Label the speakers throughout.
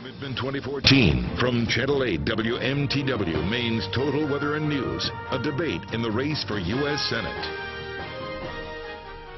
Speaker 1: Commitment 2014 from Channel 8 WMTW, Maine's Total Weather and News. A debate in the race for U.S. Senate.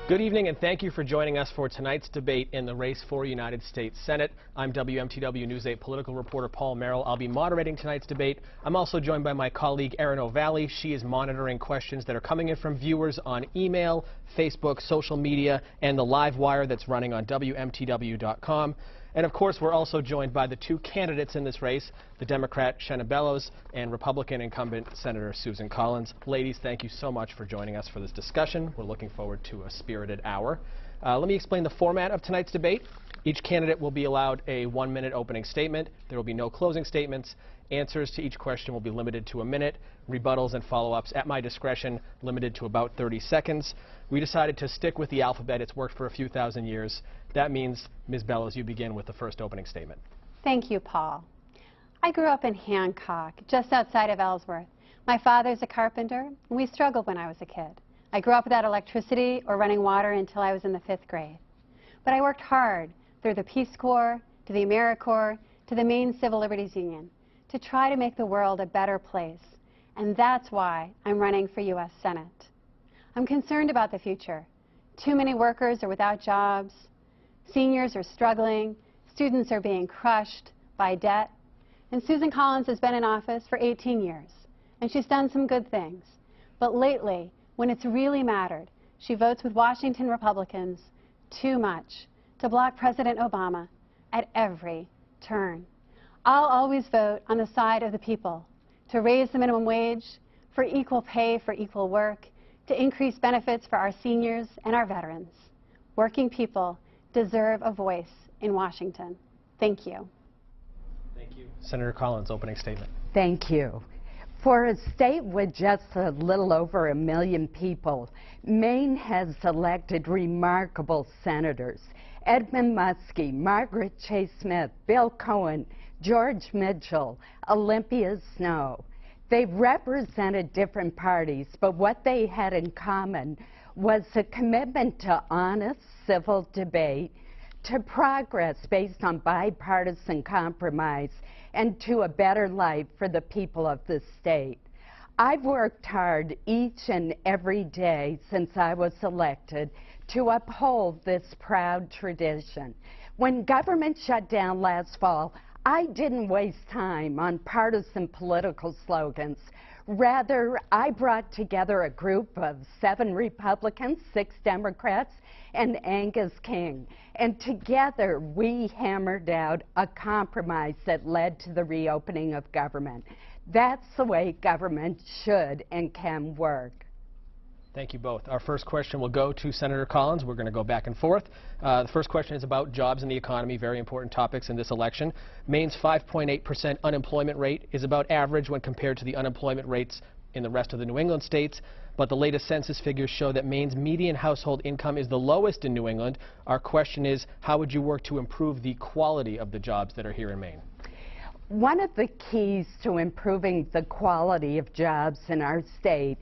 Speaker 2: Good evening and thank you for joining us for tonight's debate in the race for United States Senate. I'm WMTW News 8 political reporter Paul Merrill. I'll be moderating tonight's debate. I'm also joined by my colleague Erin O'Valley. She is monitoring questions that are coming in from viewers on email, Facebook, social media, and the live wire that's running on WMTW.com. And of course, we're also joined by the two candidates in this race, the Democrat Shenna Bellows and Republican incumbent Senator Susan Collins. Ladies, thank you so much for joining us for this discussion. We're looking forward to a spirited hour. Let me explain the format of tonight's debate. Each candidate will be allowed a 1-minute opening statement. There will be no closing statements. Answers to each question will be limited to a minute. Rebuttals and follow-ups at my discretion, limited to about 30 seconds. We decided to stick with the alphabet. It's worked for a few thousand years. That means, Ms. Bellows, you begin with the first opening statement.
Speaker 3: Thank you, Paul. I grew up in Hancock, just outside of Ellsworth. My father's a carpenter, and we struggled when I was a kid. I grew up without electricity or running water until I was in the 5th grade. But I worked hard through the Peace Corps, to the AmeriCorps, to the Maine Civil Liberties Union, to try to make the world a better place. And that's why I'm running for U.S. Senate. I'm concerned about the future. Too many workers are without jobs. Seniors are struggling. Students are being crushed by debt. And Susan Collins has been in office for 18 years. And she's done some good things. But lately, when it's really mattered, she votes with Washington Republicans too much to block President Obama at every turn. I'll always vote on the side of the people, to raise the minimum wage, for equal pay for equal work, to increase benefits for our seniors and our veterans. Working people deserve a voice in Washington. Thank you.
Speaker 2: Thank you. Senator Collins, opening statement.
Speaker 4: Thank you. For a state with just a little over 1 million people, Maine has elected remarkable senators. Edmund Muskie, Margaret Chase Smith, Bill Cohen, George Mitchell, Olympia Snowe. They represented different parties, but what they had in common was a commitment to honest civil debate, to progress based on bipartisan compromise, and to a better life for the people of the state. I've worked hard each and every day since I was elected to uphold this proud tradition. When government shut down last fall, I didn't waste time on partisan political slogans. Rather, I brought together a group of 7 Republicans, 6 Democrats, and Angus King. And together, we hammered out a compromise that led to the reopening of government. That's the way government should and can work.
Speaker 2: Thank you both. Our first question will go to Senator Collins. We're going to go back and forth. The first question is about jobs and the economy, very important topics in this election. Maine's 5.8% unemployment rate is about average when compared to the unemployment rates in the rest of the New England states, but the latest census figures show that Maine's median household income is the lowest in New England. Our question is, how would you work to improve the quality of the jobs that are here in Maine?
Speaker 4: One of the keys to improving the quality of jobs in our state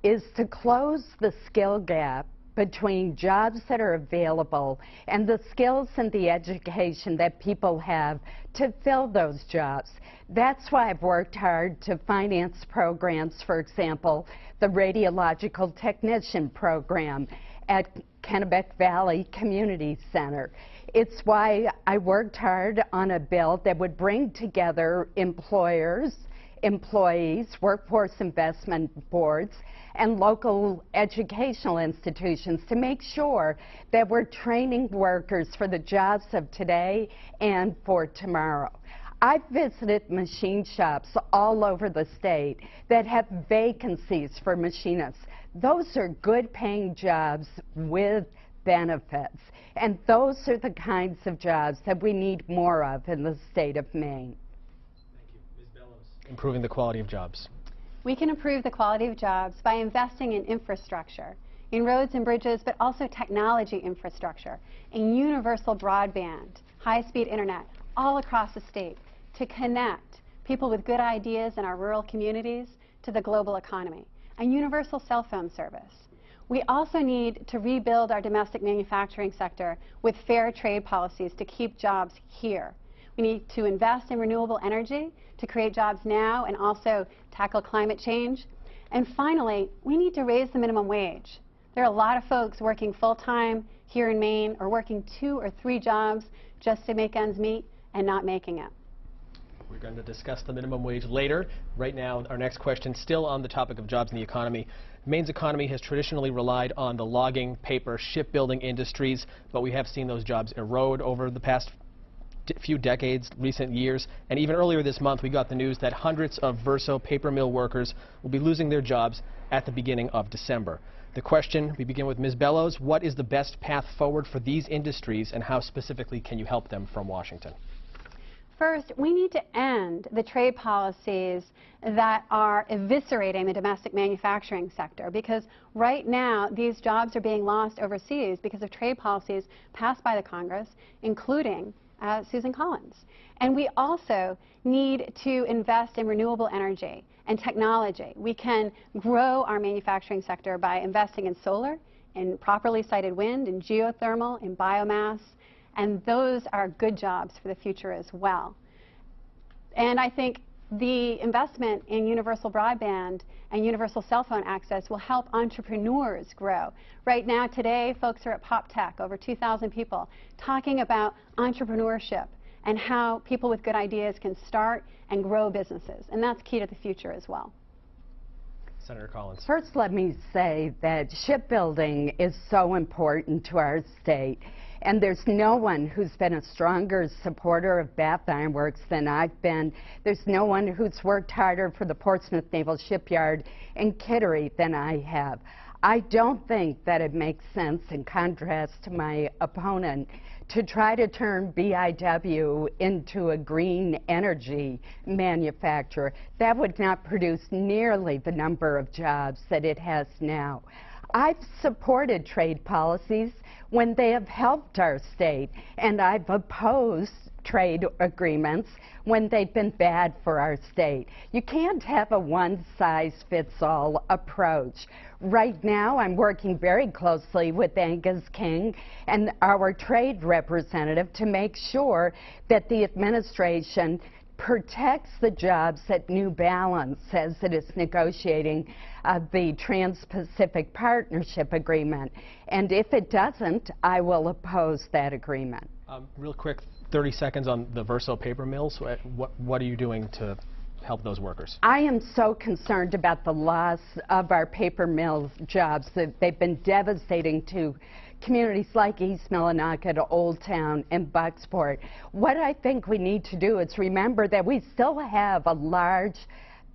Speaker 4: is to close the skill gap between jobs that are available and the skills and the education that people have to fill those jobs. That's why I've worked hard to finance programs, for example, the Radiological Technician Program at Kennebec Valley Community Center. It's why I worked hard on a bill that would bring together employers, employees, workforce investment boards, and local educational institutions to make sure that we're training workers for the jobs of today and for tomorrow. I've visited machine shops all over the state that have vacancies for machinists. Those are good paying jobs with benefits, and those are the kinds of jobs that we need more of in the state of Maine.
Speaker 2: Thank you. Ms. Bellows. Improving the quality of jobs.
Speaker 3: We can improve the quality of jobs by investing in infrastructure, in roads and bridges, but also technology infrastructure, in universal broadband, high-speed internet, all across the state to connect people with good ideas in our rural communities to the global economy, and universal cell phone service. We also need to rebuild our domestic manufacturing sector with fair trade policies to keep jobs here. We need to invest in renewable energy to create jobs now and also tackle climate change. And finally, we need to raise the minimum wage. There are a lot of folks working full-time here in Maine or working 2 or 3 jobs just to make ends meet and not making it.
Speaker 2: We're going to discuss the minimum wage later. Right now, our next question, still on the topic of jobs in the economy. Maine's economy has traditionally relied on the logging, paper, shipbuilding industries, but we have seen those jobs erode over the past few decades, recent years, and even earlier this month we got the news that hundreds of Verso paper mill workers will be losing their jobs at the beginning of December. The question, we begin with Ms. Bellows, what is the best path forward for these industries and how specifically can you help them from Washington?
Speaker 3: First, we need to end the trade policies that are eviscerating the domestic manufacturing sector, because right now these jobs are being lost overseas because of trade policies passed by the Congress, including Susan Collins. And we also need to invest in renewable energy and technology. We can grow our manufacturing sector by investing in solar, in properly sited wind, in geothermal, in biomass, and those are good jobs for the future as well. And I think the investment in universal broadband and universal cell phone access will help entrepreneurs grow. Right now, today, folks are at PopTech, over 2,000 people, talking about entrepreneurship and how people with good ideas can start and grow businesses. And that's key to the future as well.
Speaker 2: Senator Collins.
Speaker 4: First, let me say that shipbuilding is so important to our state. And there's no one who's been a stronger supporter of Bath Iron Works than I've been. There's no one who's worked harder for the Portsmouth Naval Shipyard in Kittery than I have. I don't think that it makes sense, in contrast to my opponent, to try to turn BIW into a green energy manufacturer. That would not produce nearly the number of jobs that it has now. I've supported trade policies when they have helped our state, and I've opposed trade agreements when they've been bad for our state. You can't have a one-size-fits-all approach. Right now, I'm working very closely with Angus King and our trade representative to make sure that the administration protects the jobs at New Balance as it is negotiating the Trans-Pacific Partnership Agreement. And if it doesn't, I will oppose that agreement.
Speaker 2: Real quick, 30 seconds on the Verso paper mills. What are you doing to help those workers? I
Speaker 4: am so concerned about the loss of our paper mill jobs. They've been devastating to communities like East Millinocket, Old Town, and Bucksport. What I think we need to do is remember that we still have a large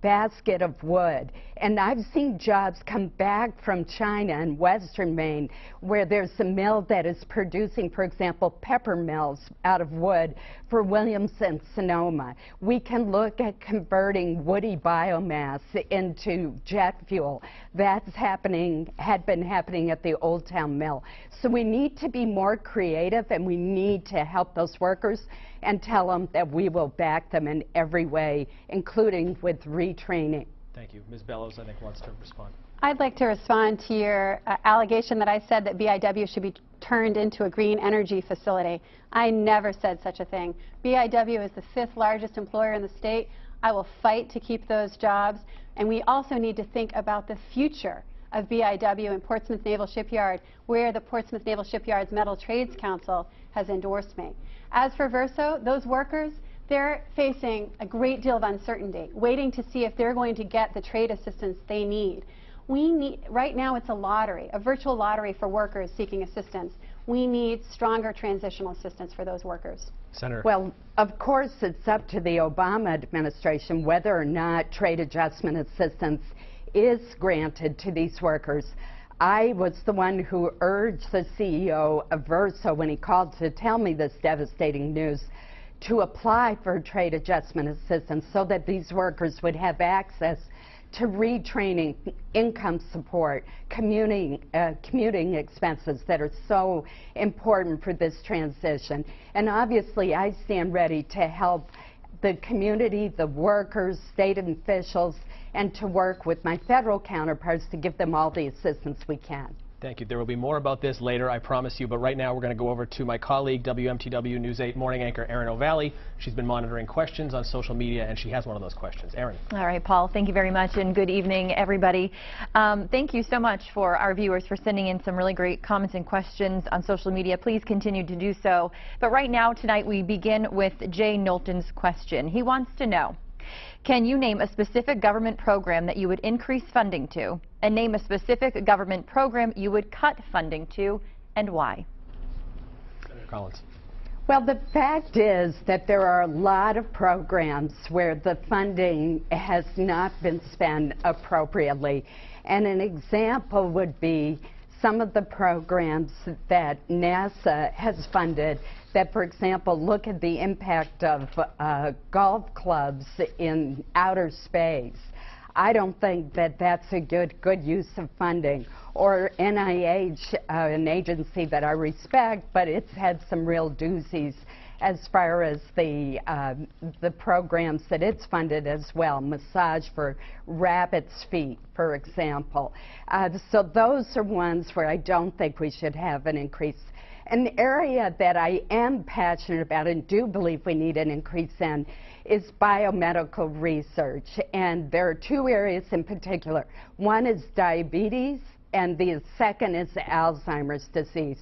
Speaker 4: basket of wood. And I've seen jobs come back from China and Western Maine where there's a mill that is producing, for example, pepper mills out of wood for Williams and Sonoma. We can look at converting woody biomass into jet fuel. That's happening, had been happening at the Old Town Mill. So we need to be more creative, and we need to help those workers and tell them that we will back them in every way, including with retraining.
Speaker 2: Thank you. Ms. Bellows, I think, wants to respond.
Speaker 3: I'd like to respond to your allegation that I said that BIW should be turned into a green energy facility. I never said such a thing. BIW is the 5th largest employer in the state. I will fight to keep those jobs. And we also need to think about the future of BIW in Portsmouth Naval Shipyard, where the Portsmouth Naval Shipyard's Metal Trades Council has endorsed me. As for Verso, those workers, they're facing a great deal of uncertainty, waiting to see if they're going to get the trade assistance they need. Right now it's a lottery, a virtual lottery for workers seeking assistance. We need stronger transitional assistance for those workers.
Speaker 2: Senator.
Speaker 4: Well, of course, it's up to the Obama administration whether or not trade adjustment assistance is granted to these workers. I was the one who urged the CEO of Verso, when he called to tell me this devastating news, to apply for trade adjustment assistance so that these workers would have access to retraining, income support, commuting expenses that are so important for this transition. And obviously, I stand ready to help the community, the workers, state officials, and to work with my federal counterparts to give them all the assistance we can.
Speaker 2: Thank you. There will be more about this later, I promise you, but right now we're going to go over to my colleague, WMTW News 8 morning anchor Erin O'Valley. She's been monitoring questions on social media, and she has one of those questions. Erin.
Speaker 5: All right, Paul, thank you very much, and good evening, everybody. Thank you so much for our viewers for sending in some really great comments and questions on social media. Please continue to do so. But right now, tonight, we begin with Jay Knowlton's question. He wants to know, can you name a specific government program that you would increase funding to, and name a specific government program you would cut funding to, and why?
Speaker 2: Senator Collins.
Speaker 4: Well, the fact is that there are a lot of programs where the funding has not been spent appropriately. And an example would be some of the programs that NASA has funded that, for example, look at the impact of golf clubs in outer space. I don't think that that's a good use of funding. Or NIH, an agency that I respect, but it's had some real doozies as far as the programs that it's funded as well. Massage for rabbits' feet, for example. So those are ones where I don't think we should have an increase. An area that I am passionate about and do believe we need an increase in is biomedical research. And there are two areas in particular. One is diabetes, and the second is Alzheimer's disease.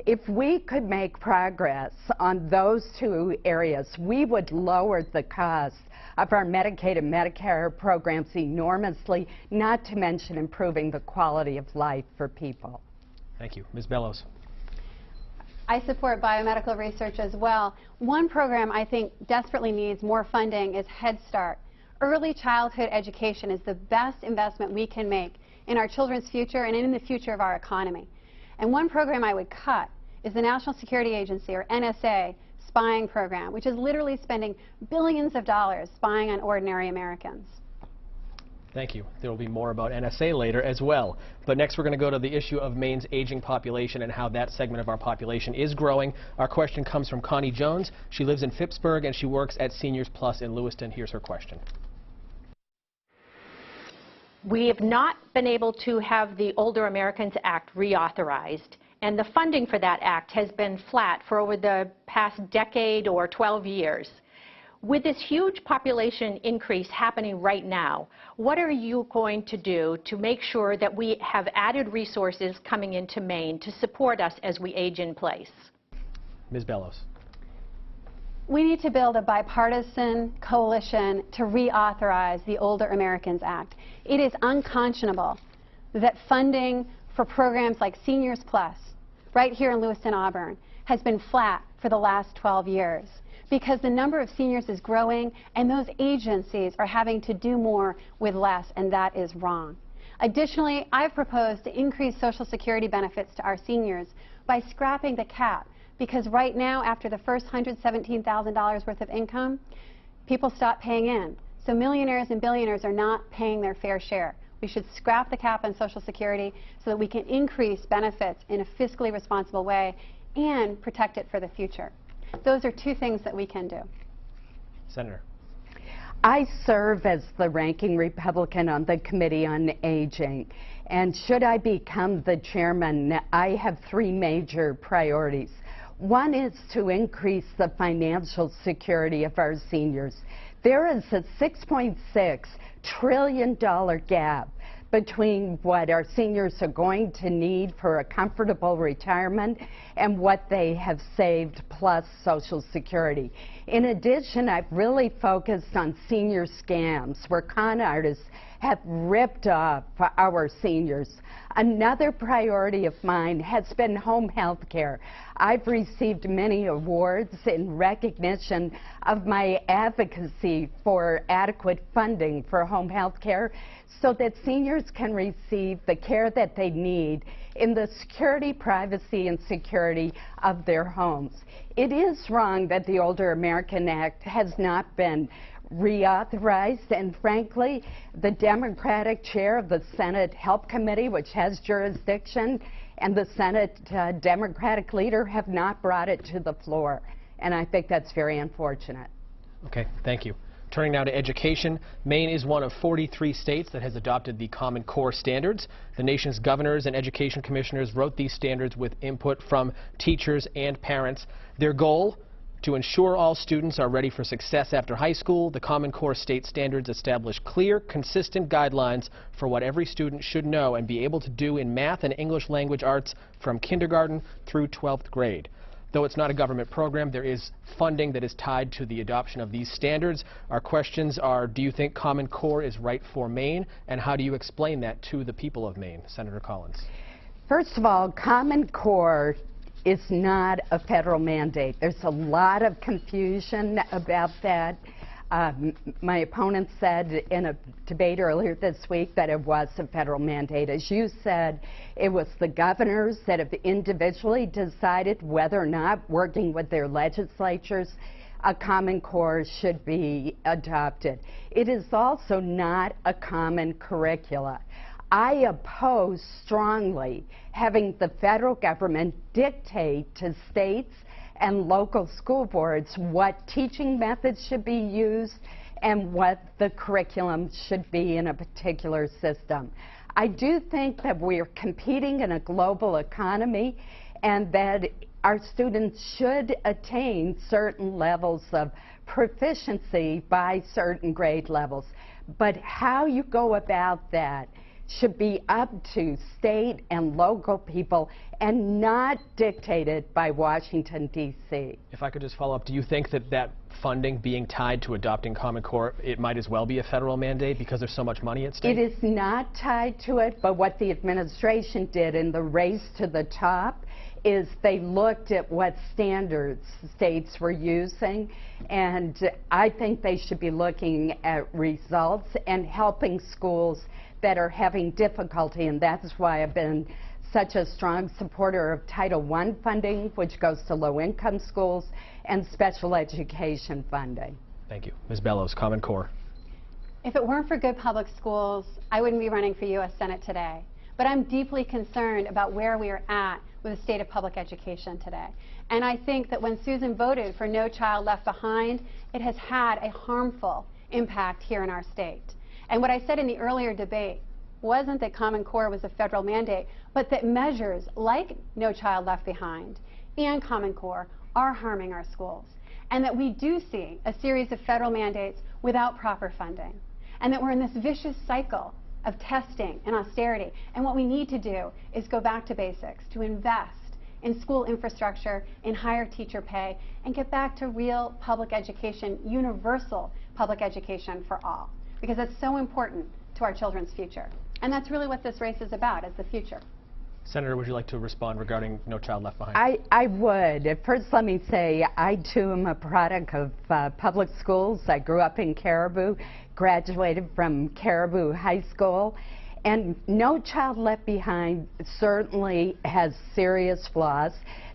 Speaker 4: If we could make progress on those two areas, we would lower the cost of our Medicaid and Medicare programs enormously, not to mention improving the quality of life for people.
Speaker 2: Thank you. Ms. Bellows.
Speaker 3: I support biomedical research as well. One program I think desperately needs more funding is Head Start. Early childhood education is the best investment we can make in our children's future and in the future of our economy. And one program I would cut is the National Security Agency, or NSA, spying program, which is literally spending billions of dollars spying on ordinary Americans.
Speaker 2: Thank you. There will be more about NSA later as well. But next we're going to go to the issue of Maine's aging population and how that segment of our population is growing. Our question comes from Connie Jones. She lives in Phippsburg and she works at Seniors Plus in Lewiston. Here's her question.
Speaker 6: We have not been able to have the Older Americans Act reauthorized, and the funding for that act has been flat for over the past decade or 12 years. With this huge population increase happening right now, what are you going to do to make sure that we have added resources coming into Maine to support us as we age in place?
Speaker 2: Ms. Bellows.
Speaker 3: We need to build a bipartisan coalition to reauthorize the Older Americans Act. It is unconscionable that funding for programs like Seniors Plus, right here in Lewiston, Auburn, has been flat for the last 12 years because the number of seniors is growing and those agencies are having to do more with less, and that is wrong. Additionally, I've proposed to increase Social Security benefits to our seniors by scrapping the cap, because right now, after the first $117,000 worth of income, people stop paying in. So millionaires and billionaires are not paying their fair share. We should scrap the cap on Social Security so that we can increase benefits in a fiscally responsible way and protect it for the future. Those are two things that we can do.
Speaker 2: Senator.
Speaker 4: I serve as the ranking Republican on the Committee on Aging, and should I become the chairman, I have three major priorities. One is to increase the financial security of our seniors. There is a $6.6 trillion gap between what our seniors are going to need for a comfortable retirement and what they have saved plus Social Security. In addition, I've really focused on senior scams where con artists have ripped off our seniors. Another priority of mine has been home health care. I've received many awards in recognition of my advocacy for adequate funding for home health care so that seniors can receive the care that they need in the security, privacy, and security of their homes. It is wrong that the Older American Act has not been reauthorized, and frankly, the Democratic chair of the Senate Help Committee, which has jurisdiction, and the Senate Democratic leader have not brought it to the floor, and I think that's very unfortunate.
Speaker 2: Okay, thank you. Turning now to education, Maine is one of 43 states that has adopted the Common Core standards. The nation's governors and education commissioners wrote these standards with input from teachers and parents. Their goal? To ensure all students are ready for success after high school, the Common Core state standards establish clear, consistent guidelines for what every student should know and be able to do in math and English language arts from kindergarten through 12th grade. Though it's not a government program, there is funding that is tied to the adoption of these standards. Our questions are, do you think Common Core is right for Maine, and how do you explain that to the people of Maine? Senator Collins.
Speaker 4: First of all, Common Core is not a federal mandate. There's a lot of confusion about that. My opponent said in a debate earlier this week that it was a federal mandate. As you said, it was the governors that have individually decided whether or not, working with their legislatures, a Common Core should be adopted. It is also not a common curricula. I oppose strongly having the federal government dictate to states and local school boards what teaching methods should be used and what the curriculum should be in a particular system. I do think that we're competing in a global economy and that our students should attain certain levels of proficiency by certain grade levels. But how you go about that should be up to state and local people and not dictated by Washington, D.C.
Speaker 2: If I could just follow up, do you think that that funding being tied to adopting Common Core, it might as well be a federal mandate because there's so much money at stake?
Speaker 4: It is not tied to it, but what the administration did in the race to the top is they looked at what standards states were using, and I think they should be looking at results and helping schools that are having difficulty, and that's why I've been such a strong supporter of Title I funding, which goes to low-income schools, and special education funding.
Speaker 2: Thank you. Ms. Bellows, Common Core.
Speaker 3: If it weren't for good public schools, I wouldn't be running for U.S. Senate today. But I'm deeply concerned about where we are at with the state of public education today. And I think that when Susan voted for No Child Left Behind, it has had a harmful impact here in our state. And what I said in the earlier debate wasn't that Common Core was a federal mandate, but that measures like No Child Left Behind and Common Core are harming our schools. And that we do see a series of federal mandates without proper funding. And that we're in this vicious cycle of testing and austerity. And what we need to do is go back to basics, to invest in school infrastructure, in higher teacher pay, and get back to real public education, universal public education for all. Because that's so important to our children's future. And that's really what this race is about, is the future.
Speaker 2: Senator, would you like to respond regarding No Child Left Behind?
Speaker 4: I would. First, let me say I, too, am a product of public schools. I grew up in Caribou, graduated from Caribou High School, and No Child Left Behind certainly has serious flaws.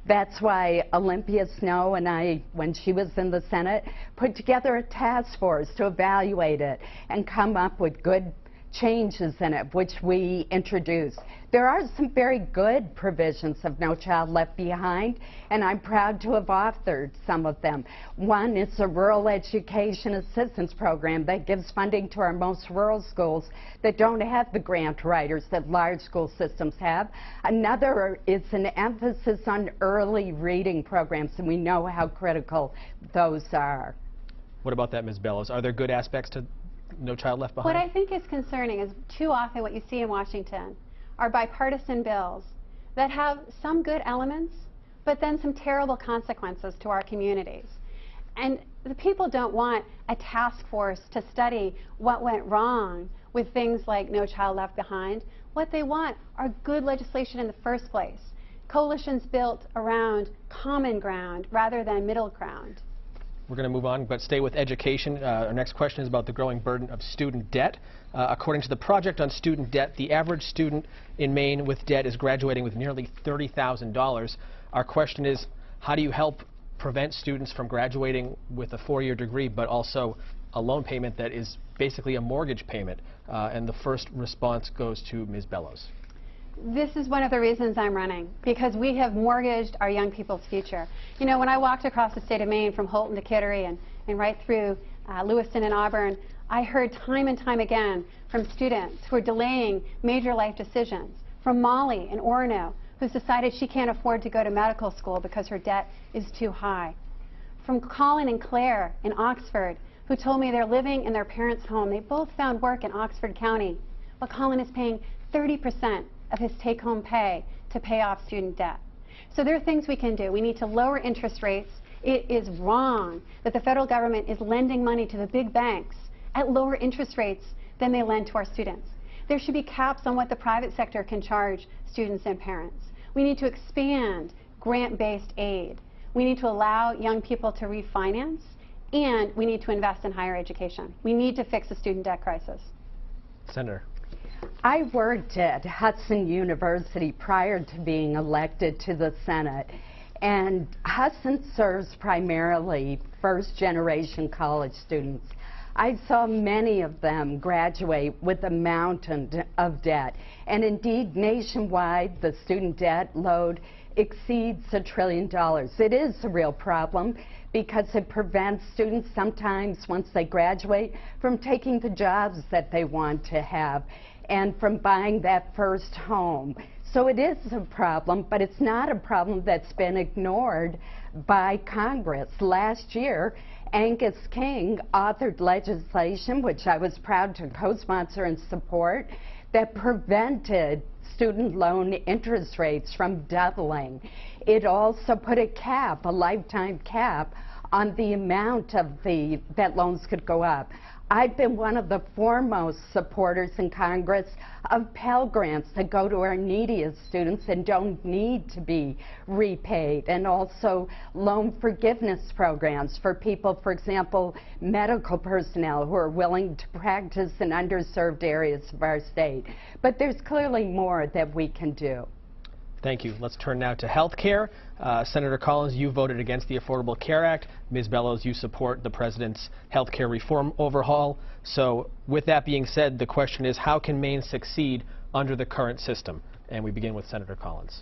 Speaker 4: That's why Olympia Snowe and I, when she was in the Senate, put together a task force to evaluate it and come up with good changes in it, which we introduced. There are some very good provisions of No Child Left Behind, and I'm proud to have authored some of them. One is a rural education assistance program that gives funding to our most rural schools that don't have the grant writers that large school systems have. Another is an emphasis on early reading programs, and we know how critical those are.
Speaker 2: What about that, Ms. Bellows? Are there good aspects to No Child Left Behind?
Speaker 3: What I think is concerning is too often what you see in Washington are bipartisan bills that have some good elements, but then some terrible consequences to our communities. And the people don't want a task force to study what went wrong with things like No Child Left Behind. What they want are good legislation in the first place. Coalitions built around common ground rather than middle ground.
Speaker 2: We're going to move on, but stay with education. Our next question is about the growing burden of student debt. According to the Project on Student Debt, the average student in Maine with debt is graduating with nearly $30,000. Our question is, how do you help prevent students from graduating with a four-year degree, but also a loan payment that is basically a mortgage payment? And the first response goes to Ms. Bellows.
Speaker 3: This is one of the reasons I'm running, because we have mortgaged our young people's future. You know, when I walked across the state of Maine from Holton to Kittery and and right through Lewiston and Auburn, I heard time and time again from students who are delaying major life decisions, from Molly in Orono, who's decided she can't afford to go to medical school because her debt is too high, from Colin and Claire in Oxford, who told me they're living in their parents' home. They both found work in Oxford County, but Colin is paying 30% of his take-home pay to pay off student debt. So there are things we can do. We need to lower interest rates. It is wrong that the federal government is lending money to the big banks at lower interest rates than they lend to our students. There should be caps on what the private sector can charge students and parents. We need to expand grant-based aid. We need to allow young people to refinance, and we need to invest in higher education. We need to fix the student debt crisis.
Speaker 2: Senator.
Speaker 4: I worked at Hudson University prior to being elected to the Senate, and Hudson serves primarily first-generation college students. I saw many of them graduate with a mountain of debt, and indeed nationwide the student debt load exceeds $1 trillion. It is a real problem because it prevents students sometimes once they graduate from taking the jobs that they want to have and from buying that first home. So it is a problem, but it's not a problem that's been ignored by Congress. Last year, Angus King authored legislation, which I was proud to co-sponsor and support, that prevented student loan interest rates from doubling. It also put a cap, a lifetime cap, on the amount of that loans could go up. I've been one of the foremost supporters in Congress of Pell Grants that go to our neediest students and don't need to be repaid, and also loan forgiveness programs for people, for example, medical personnel who are willing to practice in underserved areas of our state. But there's clearly more that we can do.
Speaker 2: Thank you. Let's turn now to health care. Senator Collins, you voted against the Affordable Care Act. Ms. Bellows, you support the president's health care reform overhaul. So with that being said, the question is, how can Maine succeed under the current system? And we begin with Senator Collins.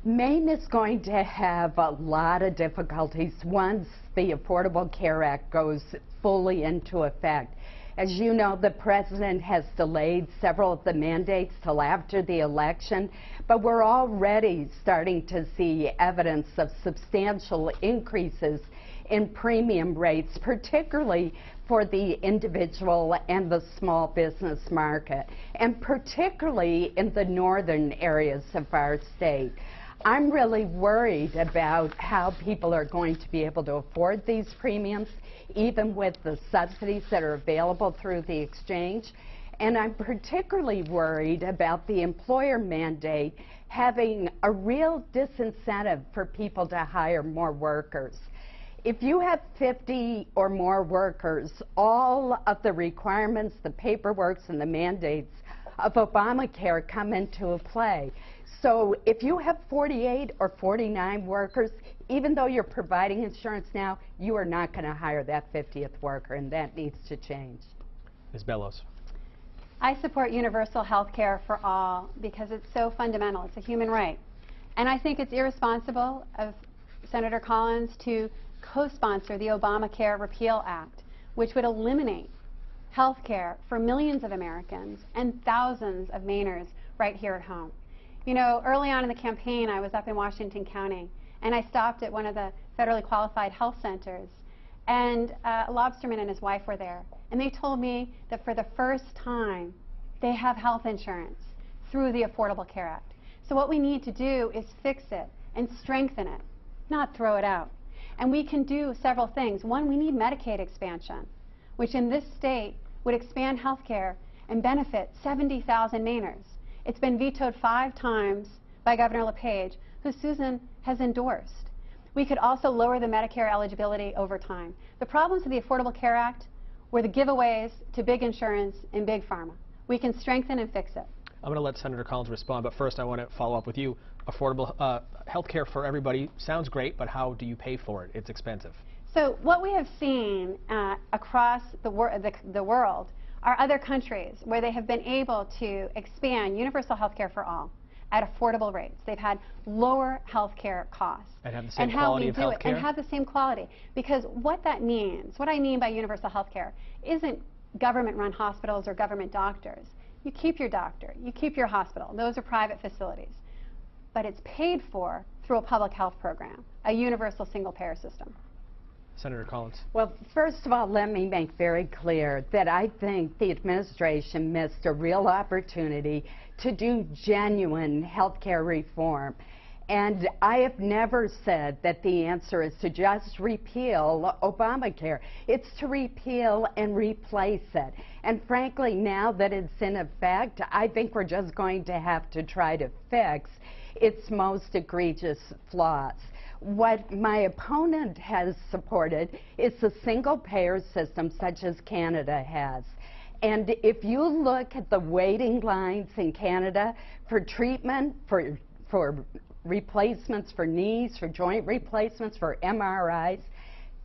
Speaker 4: Maine is going to have a lot of difficulties once the Affordable Care Act goes fully into effect. As you know, the president has delayed several of the mandates till after the election, but we're already starting to see evidence of substantial increases in premium rates, particularly for the individual and the small business market, and particularly in the northern areas of our state. I'm really worried about how people are going to be able to afford these premiums, even with the subsidies that are available through the exchange. And I'm particularly worried about the employer mandate having a real disincentive for people to hire more workers. If you have 50 or more workers, all of the requirements, the paperwork, and the mandates of Obamacare come into play. So if you have 48 or 49 workers, even though you're providing insurance now, you are not going to hire that 50th worker, and that needs to change.
Speaker 2: Ms. Bellows.
Speaker 3: I support universal health care for all because it's so fundamental. It's a human right. And I think it's irresponsible of Senator Collins to co-sponsor the Obamacare Repeal Act, which would eliminate health care for millions of Americans and thousands of Mainers right here at home. You know, early on in the campaign, I was up in Washington County, and I stopped at one of the federally qualified health centers, and a lobsterman and his wife were there, and they told me that for the first time, they have health insurance through the Affordable Care Act. So what we need to do is fix it and strengthen it, not throw it out. And we can do several things. One, we need Medicaid expansion, which in this state would expand health care and benefit 70,000 Mainers. It's been vetoed 5 times by Governor LePage, who Susan has endorsed. We could also lower the Medicare eligibility over time. The problems with the Affordable Care Act were the giveaways to big insurance and big pharma. We can strengthen and fix it.
Speaker 2: I'm going to let Senator Collins respond, but first I want to follow up with you. Affordable health care for everybody sounds great, but how do you pay for it? It's expensive.
Speaker 3: So what we have seen across the world are other countries where they have been able to expand universal health care for all. at affordable rates. They've had lower health care costs.
Speaker 2: And have the same quality of health care?
Speaker 3: And have the same quality. Because what that means, what I mean by universal health care, isn't government-run hospitals or government doctors. You keep your doctor, you keep your hospital. Those are private facilities. But it's paid for through a public health program, a universal single-payer system.
Speaker 2: Senator Collins.
Speaker 4: Well, first of all, let me make very clear that I think the administration missed a real opportunity to do genuine health care reform. And I have never said that the answer is to just repeal Obamacare. It's to repeal and replace it. And frankly, now that it's in effect, I think we're just going to have to try to fix its most egregious flaws. What my opponent has supported is a single-payer system such as Canada has. And if you look at the waiting lines in Canada for treatment, for replacements for knees, for joint replacements, for MRIs,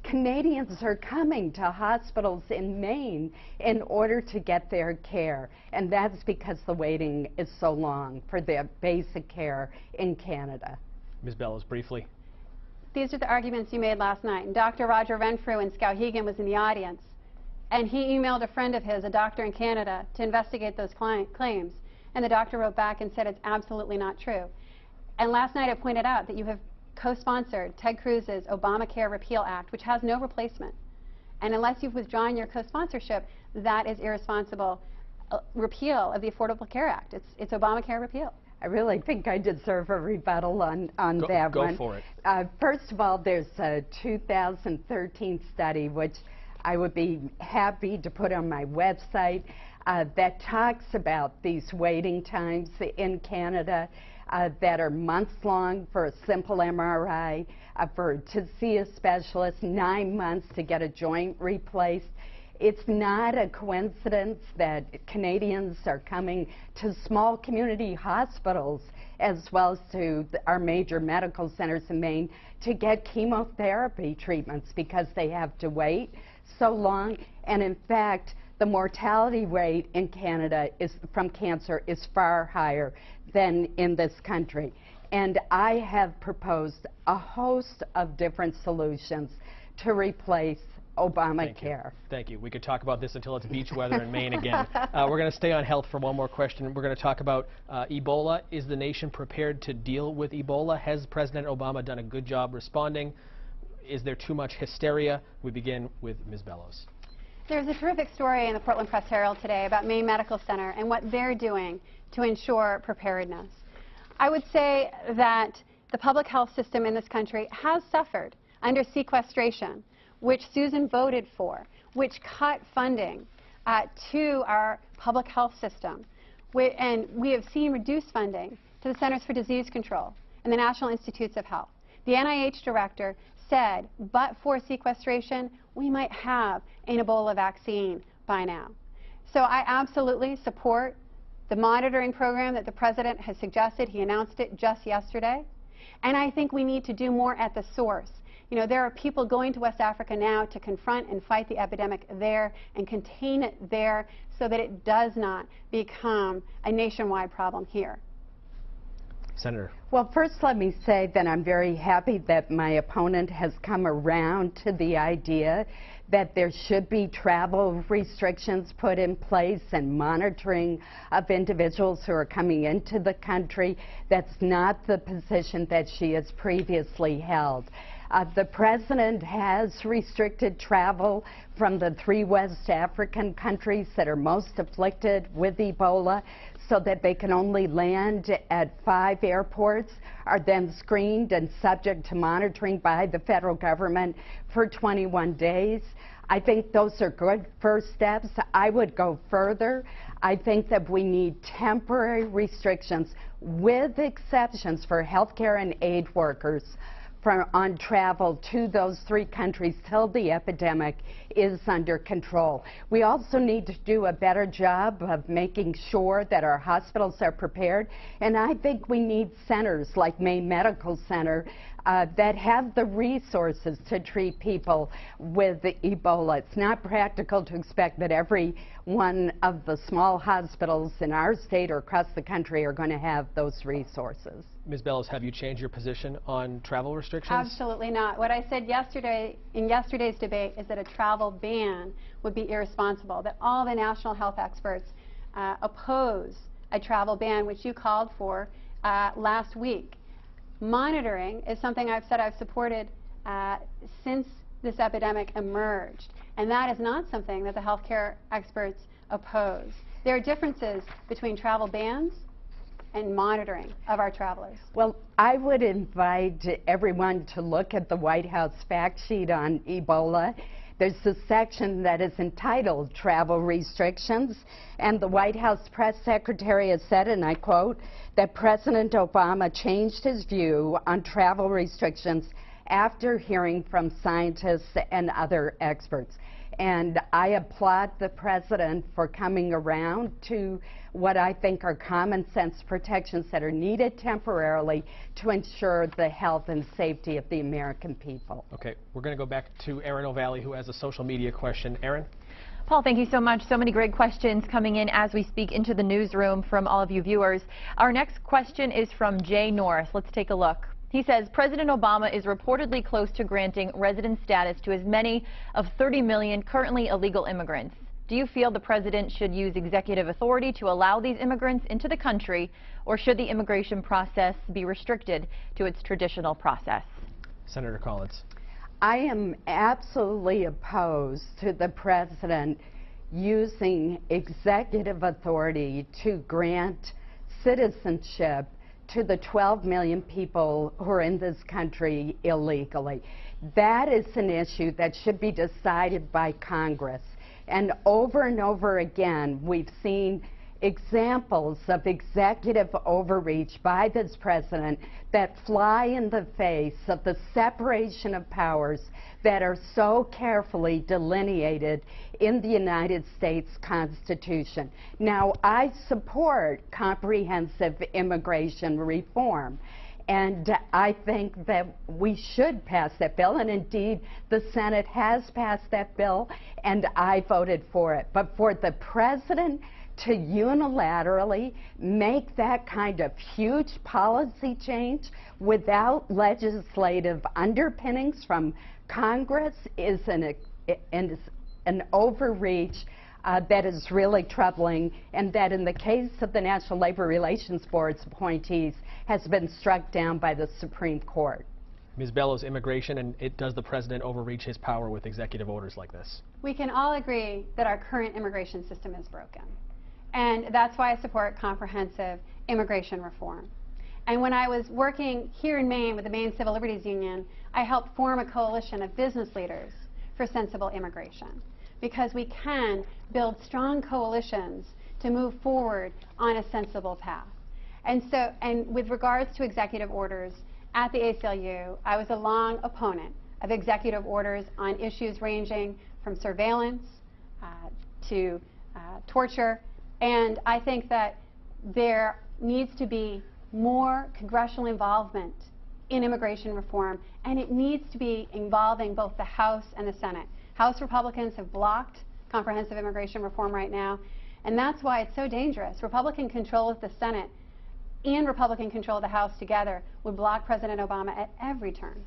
Speaker 4: Canadians are coming to hospitals in Maine in order to get their care. And that's because the waiting is so long for their basic care in Canada.
Speaker 2: Ms. Bellows, briefly.
Speaker 3: These are the arguments you made last night. And Dr. Roger Renfrew in Skowhegan was in the audience. And he emailed a friend of his, a doctor in Canada, to investigate those claims. And the doctor wrote back and said it's absolutely not true. And last night I pointed out that you have co-sponsored Ted Cruz's Obamacare Repeal Act, which has no replacement. And unless you've withdrawn your co-sponsorship, that is irresponsible repeal of the Affordable Care Act. It's Obamacare repeal.
Speaker 4: I really think I deserve a rebuttal on that one.
Speaker 2: Go for it.
Speaker 4: First of all, there's a 2013 study, which I would be happy to put on my website, that talks about these waiting times in Canada that are months long for a simple MRI, to see a specialist, 9 months to get a joint replaced. It's not a coincidence that Canadians are coming to small community hospitals as well as to our major medical centers in Maine to get chemotherapy treatments because they have to wait so long. And in fact, the mortality rate in Canada from cancer is far higher than in this country. And I have proposed a host of different solutions to replace Obamacare.
Speaker 2: Thank you. We could talk about this until it's beach weather in Maine again. We're going to stay on health for one more question. We're going to talk about Ebola. Is the nation prepared to deal with Ebola? Has President Obama done a good job responding? Is there too much hysteria? We begin with Ms. Bellows.
Speaker 3: There's a terrific story in the Portland Press Herald today about Maine Medical Center and what they're doing to ensure preparedness. I would say that the public health system in this country has suffered under sequestration, which Susan voted for, which cut funding to our public health system. And we have seen reduced funding to the Centers for Disease Control and the National Institutes of Health. The NIH director said, but for sequestration, we might have an Ebola vaccine by now. So I absolutely support the monitoring program that the president has suggested. He announced it just yesterday. And I think we need to do more at the source. You know, there are people going to West Africa now to confront and fight the epidemic there and contain it there so that it does not become a nationwide problem here.
Speaker 2: Senator.
Speaker 4: Well, first let me say that I'm very happy that my opponent has come around to the idea that there should be travel restrictions put in place and monitoring of individuals who are coming into the country. That's not the position that she has previously held. The president has restricted travel from the 3 West African countries that are most afflicted with Ebola so that they can only land at 5 airports, are then screened and subject to monitoring by the federal government for 21 days. I think those are good first steps. I would go further. I think that we need temporary restrictions with exceptions for healthcare and aid workers on travel to those 3 countries till the epidemic is under control. We also need to do a better job of making sure that our hospitals are prepared, and I think we need centers like Maine Medical Center that have the resources to treat people with Ebola. It's not practical to expect that every one of the small hospitals in our state or across the country are going to have those resources.
Speaker 2: Ms. Bellows, have you changed your position on travel restrictions?
Speaker 3: Absolutely not. What I said yesterday in yesterday's debate is that a travel ban would be irresponsible, that all the national health experts oppose a travel ban, which you called for last week. Monitoring is something I've said I've supported since this epidemic emerged, and that is not something that the healthcare experts oppose. There are differences between travel bans and monitoring of our travelers.
Speaker 4: Well, I would invite everyone to look at the White House fact sheet on Ebola. There's a section that is entitled Travel Restrictions, and the White House press secretary has said, and I quote, that President Obama changed his view on travel restrictions after hearing from scientists and other experts. And I applaud the president for coming around to what I think are common sense protections that are needed temporarily to ensure the health and safety of the American people.
Speaker 2: Okay, we're going to go back to Erin O'Valley, who has a social media question. Erin?
Speaker 5: Paul, thank you so much. So many great questions coming in as we speak into the newsroom from all of you viewers. Our next question is from Jay Norris. Let's take a look. He says, President Obama is reportedly close to granting resident status to as many of 30 million currently illegal immigrants. Do you feel the president should use executive authority to allow these immigrants into the country, or should the immigration process be restricted to its traditional process?
Speaker 2: Senator Collins.
Speaker 4: I am absolutely opposed to the president using executive authority to grant citizenship to the 12 million people who are in this country illegally. That is an issue that should be decided by Congress. And over again, we've seen examples of executive overreach by this president that fly in the face of the separation of powers that are so carefully delineated in the United States Constitution. Now, I support comprehensive immigration reform, and I think that we should pass that bill, and indeed the Senate has passed that bill, and I voted for it. But for the president to unilaterally make that kind of huge policy change without legislative underpinnings from Congress is an overreach that is really troubling, and that in the case of the National Labor Relations Board's appointees has been struck down by the Supreme Court.
Speaker 2: Ms. Bellows, immigration, and does the president overreach his power with executive orders like this?
Speaker 3: We can all agree that our current immigration system is broken. And that's why I support comprehensive immigration reform. And when I was working here in Maine with the Maine Civil Liberties Union, I helped form a coalition of business leaders for sensible immigration, because we can build strong coalitions to move forward on a sensible path. And with regards to executive orders, at the ACLU, I was a long opponent of executive orders on issues ranging from surveillance to torture. And I think that there needs to be more congressional involvement in immigration reform, and it needs to be involving both the House and the Senate. House Republicans have blocked comprehensive immigration reform right now, and that's why it's so dangerous. Republican control of the Senate and Republican control of the House together would block President Obama at every turn.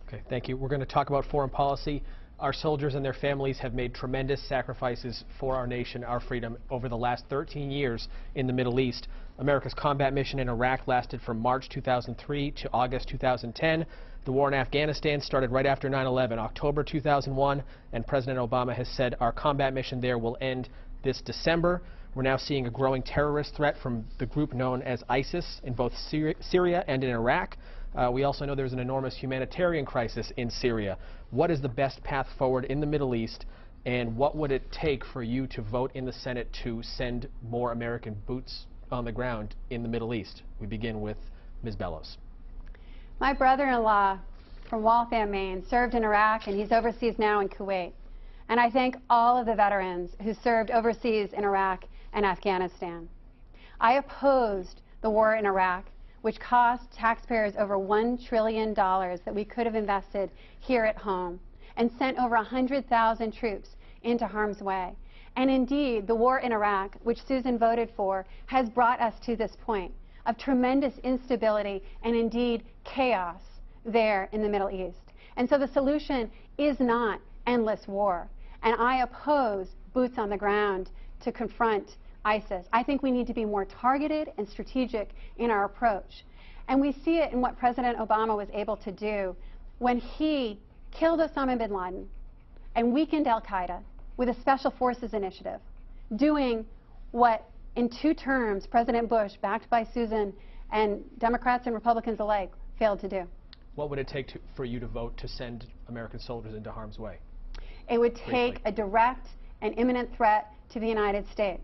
Speaker 2: Okay, thank you. We're going to talk about foreign policy. Our soldiers and their families have made tremendous sacrifices for our nation, our freedom, over the last 13 years in the Middle East. America's combat mission in Iraq lasted from March 2003 to August 2010. The war in Afghanistan started right after 9/11, October 2001, and President Obama has said our combat mission there will end this December. We're now seeing a growing terrorist threat from the group known as ISIS in both Syria and in Iraq. We also know there's an enormous humanitarian crisis in Syria. What is the best path forward in the Middle East, and what would it take for you to vote in the Senate to send more American boots on the ground in the Middle East? We begin with Ms. Bellows.
Speaker 3: My brother-in-law from Waltham, Maine, served in Iraq, and he's overseas now in Kuwait. And I thank all of the veterans who served overseas in Iraq and Afghanistan. I opposed the war in Iraq, which cost taxpayers over $1 trillion that we could have invested here at home, and sent over 100,000 troops into harm's way. And indeed, the war in Iraq, which Susan voted for, has brought us to this point of tremendous instability and indeed chaos there in the Middle East. And so the solution is not endless war. And I oppose boots on the ground to confront ISIS. I think we need to be more targeted and strategic in our approach. And we see it in what President Obama was able to do when he killed Osama bin Laden and weakened al-Qaeda with a Special Forces initiative, doing what in 2 terms President Bush, backed by Susan, and Democrats and Republicans alike, failed to do.
Speaker 2: What would it take for you to vote to send American soldiers into harm's way?
Speaker 3: It would take a direct and imminent threat to the United States.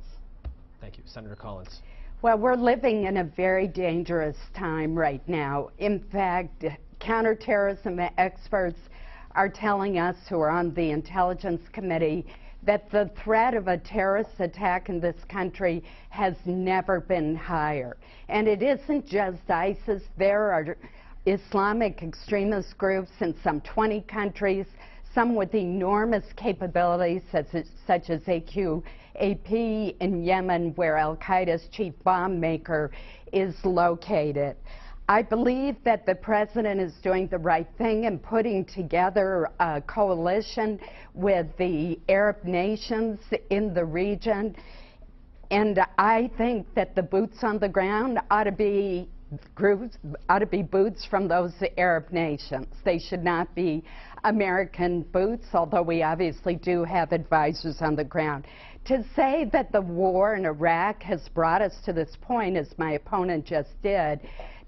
Speaker 2: Thank you. Senator Collins.
Speaker 4: Well, we're living in a very dangerous time right now. In fact, counterterrorism experts are telling us, who are on the Intelligence Committee, that the threat of a terrorist attack in this country has never been higher. And it isn't just ISIS. There are Islamic extremist groups in some 20 countries, some with enormous capabilities, such as AQAP in Yemen, where al-Qaeda's chief bomb maker is located. I believe that the President is doing the right thing in putting together a coalition with the Arab nations in the region. And I think that the boots on the ground ought to be boots from those Arab nations. They should not be American boots, although we obviously do have advisors on the ground. To say that the war in Iraq has brought us to this point, as my opponent just did,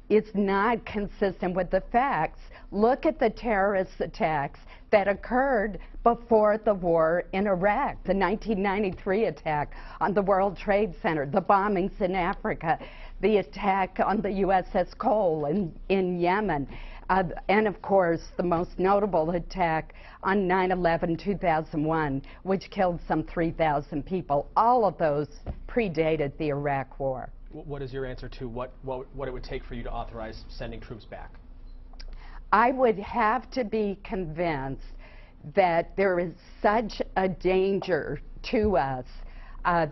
Speaker 4: is not consistent with the facts. Look at the terrorist attacks that occurred before the war in Iraq, the 1993 attack on the World Trade Center, the bombings in Africa, the attack on the USS Cole in Yemen, and of course the most notable attack on 9/11/2001, which killed some 3,000 people. All of those predated the Iraq War.
Speaker 2: What is your answer to what it would take for you to authorize sending troops back?
Speaker 4: I would have to be convinced that there is such a danger to us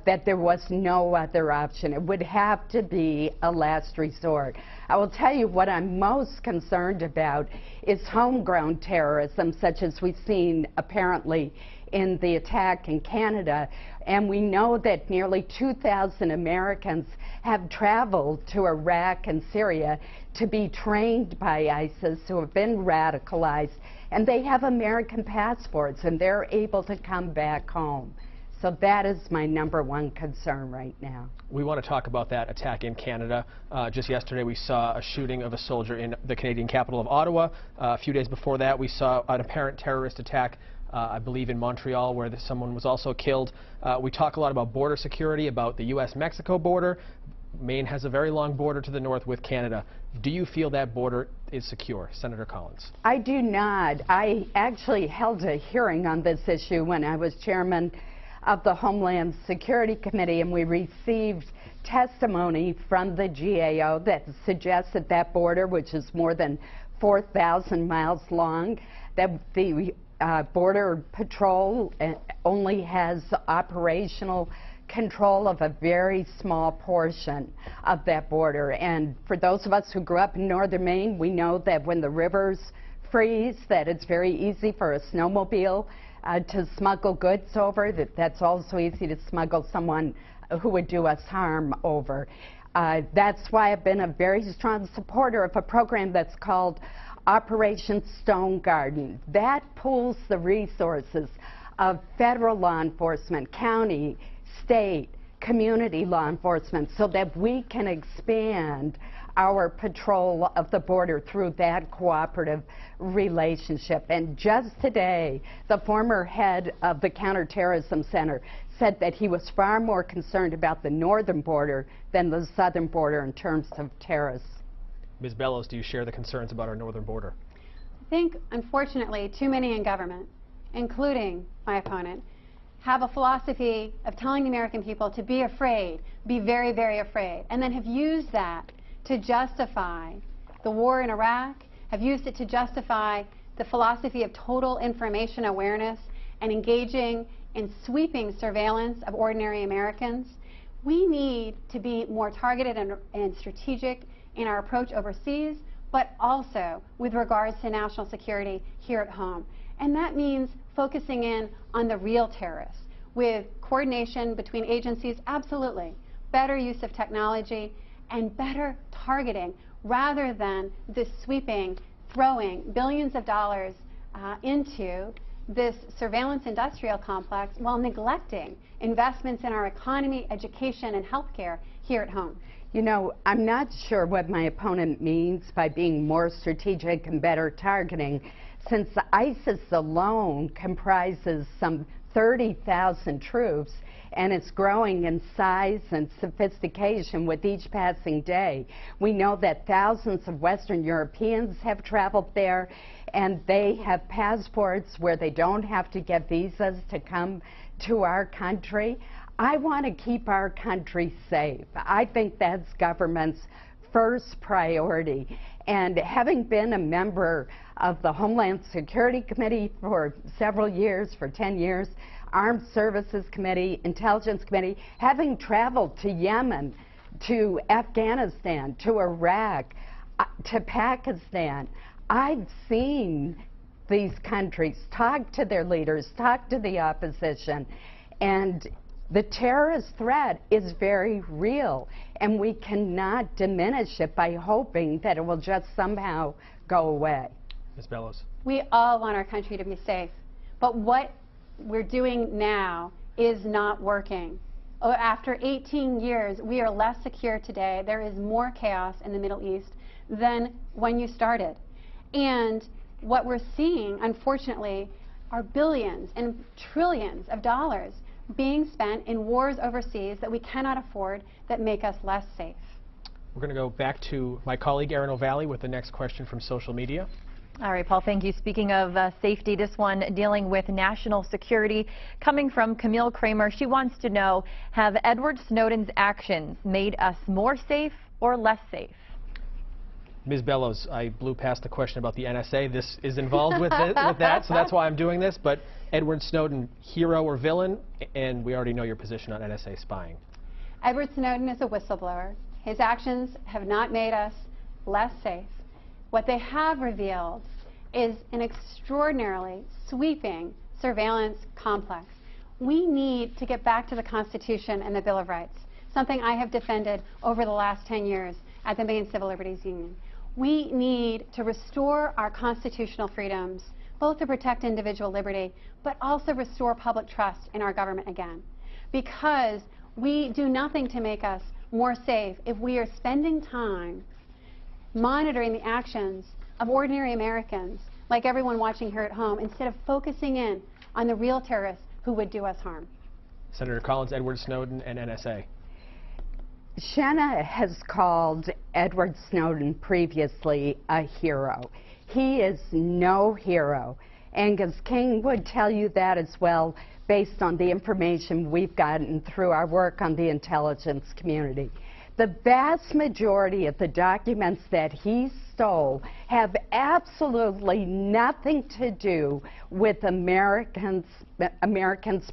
Speaker 4: that there was no other option. It would have to be a last resort. I will tell you what I'm most concerned about is homegrown terrorism, such as we've seen apparently in the attack in Canada. And we know that nearly 2,000 Americans have traveled to Iraq and Syria to be trained by ISIS, who have been radicalized, and they have American passports, and they're able to come back home. So that is my #1 concern right now.
Speaker 2: We want to talk about that attack in Canada. Just yesterday we saw a shooting of a soldier in the Canadian capital of Ottawa. A few days before that we saw an apparent terrorist attack, I believe in Montreal, where someone was also killed. We talk a lot about border security, about the U.S.-Mexico border. Maine has a very long border to the north with Canada. Do you feel that border is secure? Senator Collins.
Speaker 4: I do not. I actually held a hearing on this issue when I was chairman of the Homeland Security Committee, and we received testimony from the GAO that suggests that that border, which is more than 4,000 miles long, that the Border Patrol only has operational control of a very small portion of that border. And for those of us who grew up in northern Maine, we know that when the rivers freeze, that it's very easy for a snowmobile to smuggle goods over. That's also easy to smuggle someone who would do us harm over. That's why I've been a very strong supporter of a program that's called Operation Stone Garden. That pools the resources of federal law enforcement, county, state, community law enforcement, so that we can expand our patrol of the border through that cooperative relationship. And just today, the former head of the Counterterrorism Center said that he was far more concerned about the northern border than the southern border in terms of terrorists.
Speaker 2: Ms. Bellows, do you share the concerns about our northern border?
Speaker 3: I think, unfortunately, too many in government, including my opponent, have a philosophy of telling the American people to be afraid, be very, very afraid, and then have used that to justify the war in Iraq, have used it to justify the philosophy of total information awareness and engaging in sweeping surveillance of ordinary Americans. We need to be more targeted and strategic in our approach overseas, but also with regards to national security here at home. And that means focusing in on the real terrorists with coordination between agencies, absolutely, better use of technology, and better targeting rather than this sweeping, throwing billions of dollars into this surveillance industrial complex while neglecting investments in our economy, education, and healthcare here at home.
Speaker 4: You know, I'm not sure what my opponent means by being more strategic and better targeting, since ISIS alone comprises some 30,000 troops, and it's growing in size and sophistication with each passing day. We know that thousands of Western Europeans have traveled there, and they have passports where they don't have to get visas to come to our country. I want to keep our country safe. I think that's government's first priority. And having been a member of the Homeland Security Committee for several years, for 10 years, Armed Services Committee, Intelligence Committee, having traveled to Yemen, to Afghanistan, to Iraq, to Pakistan, I've seen these countries talk to their leaders, talk to the opposition, and the terrorist threat is very real, and we cannot diminish it by hoping that it will just somehow go away.
Speaker 2: Ms. Bellows.
Speaker 3: We all want our country to be safe, but what we're doing now is not working. After 18 years, we are less secure today. There is more chaos in the Middle East than when you started. And what we're seeing, unfortunately, are billions and trillions of dollars being spent in wars overseas that we cannot afford, that make us less safe.
Speaker 2: We're going to go back to my colleague Erin O'Valley with the next question from social media.
Speaker 5: All right, Paul, thank you. Speaking of safety, this one dealing with national security, coming from Camille Kramer. She wants to know, have Edward Snowden's actions made us more safe or less safe?
Speaker 2: Ms. Bellows, I blew past the question about the NSA. This is involved with that, so that's why I'm doing this. But Edward Snowden, hero or villain? And we already know your position on NSA spying.
Speaker 3: Edward Snowden is a whistleblower. His actions have not made us less safe. What they have revealed is an extraordinarily sweeping surveillance complex. We need to get back to the Constitution and the Bill of Rights, something I have defended over the last 10 years at the Maine Civil Liberties Union. We need to restore our constitutional freedoms, both to protect individual liberty, but also restore public trust in our government again. Because we do nothing to make us more safe if we are spending time monitoring the actions of ordinary Americans, like everyone watching here at home, instead of focusing in on the real terrorists who would do us harm.
Speaker 2: Senator Collins, Edward Snowden, and NSA.
Speaker 4: Shanna has called Edward Snowden previously a hero. He is no hero. Angus King would tell you that as well, based on the information we've gotten through our work on the intelligence community. The vast majority of the documents that he stole have absolutely nothing to do with Americans'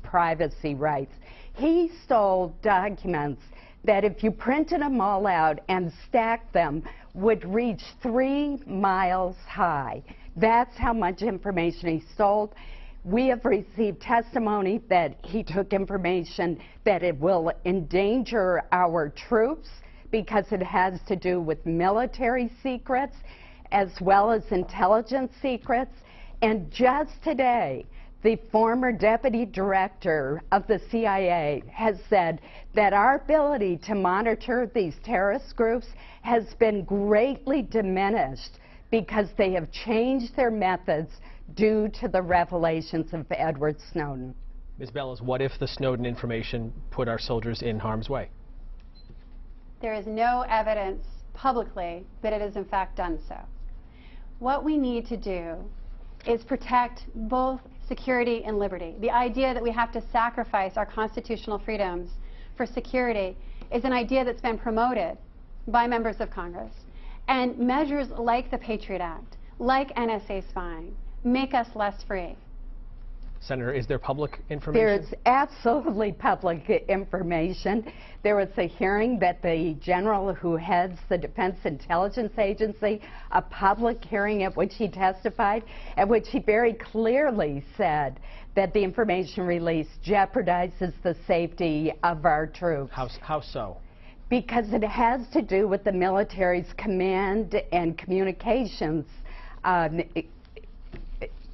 Speaker 4: privacy rights. He stole documents that, if you printed them all out and stacked them, would reach 3 miles high. That's how much information he stole. We have received testimony that he took information that it will endanger our troops because it has to do with military secrets as well as intelligence secrets. And just today, the former deputy director of the CIA has said that our ability to monitor these terrorist groups has been greatly diminished because they have changed their methods due to the revelations of Edward Snowden.
Speaker 2: Ms. Bellows, what if the Snowden information put our soldiers in harm's way?
Speaker 3: There is no evidence publicly that it has in fact done so. What we need to do is protect both security and liberty. The idea that we have to sacrifice our constitutional freedoms for security is an idea that's been promoted by members of Congress. And measures like the Patriot Act, like NSA spying, make us less free.
Speaker 2: Senator, is there public information?
Speaker 4: There's absolutely public information. There was a hearing that the general who heads the Defense Intelligence Agency, a public hearing at which he testified, at which he very clearly said that the information released jeopardizes the safety of our troops.
Speaker 2: How so?
Speaker 4: Because it has to do with the military's command and communications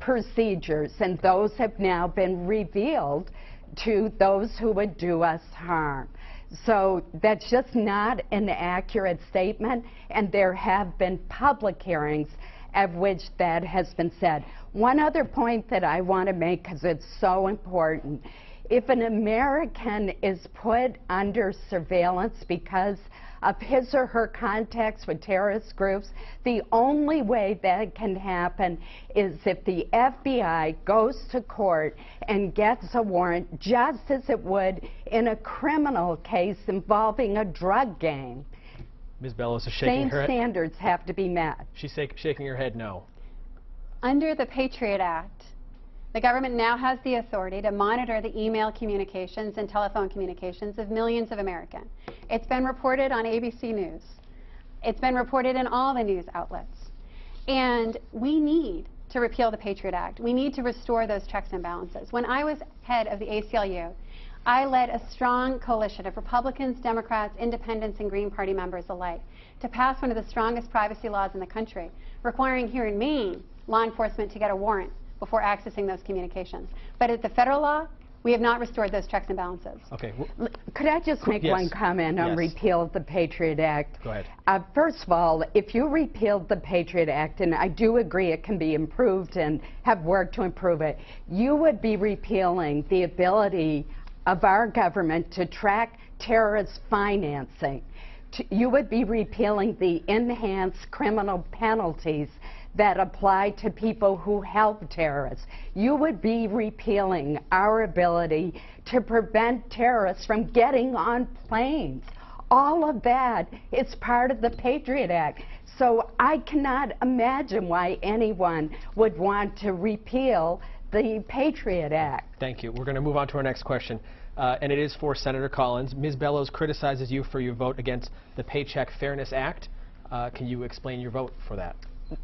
Speaker 4: procedures, and those have now been revealed to those who would do us harm. So that's just not an accurate statement, and there have been public hearings at which that has been said. One other point that I want to make, because it's so important, if an American is put under surveillance because of his or her contacts with terrorist groups, the only way that can happen is if the FBI goes to court and gets a warrant, just as it would in a criminal case involving a drug gang.
Speaker 2: Ms. Bellows is shaking her head.
Speaker 4: Same standards have to be met.
Speaker 2: She's shaking her head no.
Speaker 3: Under the Patriot Act, the government now has the authority to monitor the email communications and telephone communications of millions of Americans. It's been reported on ABC News. It's been reported in all the news outlets. And we need to repeal the Patriot Act. We need to restore those checks and balances. When I was head of the ACLU, I led a strong coalition of Republicans, Democrats, Independents, and Green Party members alike to pass one of the strongest privacy laws in the country, requiring here in Maine law enforcement to get a warrant before accessing those communications. But at the federal law, we have not restored those checks and balances.
Speaker 2: Okay.
Speaker 4: Could I just make one comment on repeal of the Patriot Act?
Speaker 2: Go ahead.
Speaker 4: First of all, if you repealed the Patriot Act, and I do agree it can be improved and have worked to improve it, you would be repealing the ability of our government to track terrorist financing. You would be repealing the enhanced criminal penalties that apply to people who help terrorists. You would be repealing our ability to prevent terrorists from getting on planes. All of that is part of the Patriot Act. So I cannot imagine why anyone would want to repeal the Patriot Act.
Speaker 2: Thank you. We're going to move on to our next question, and it is for Senator Collins. Ms. Bellows criticizes you for your vote against the Paycheck Fairness Act. Can you explain your vote for that?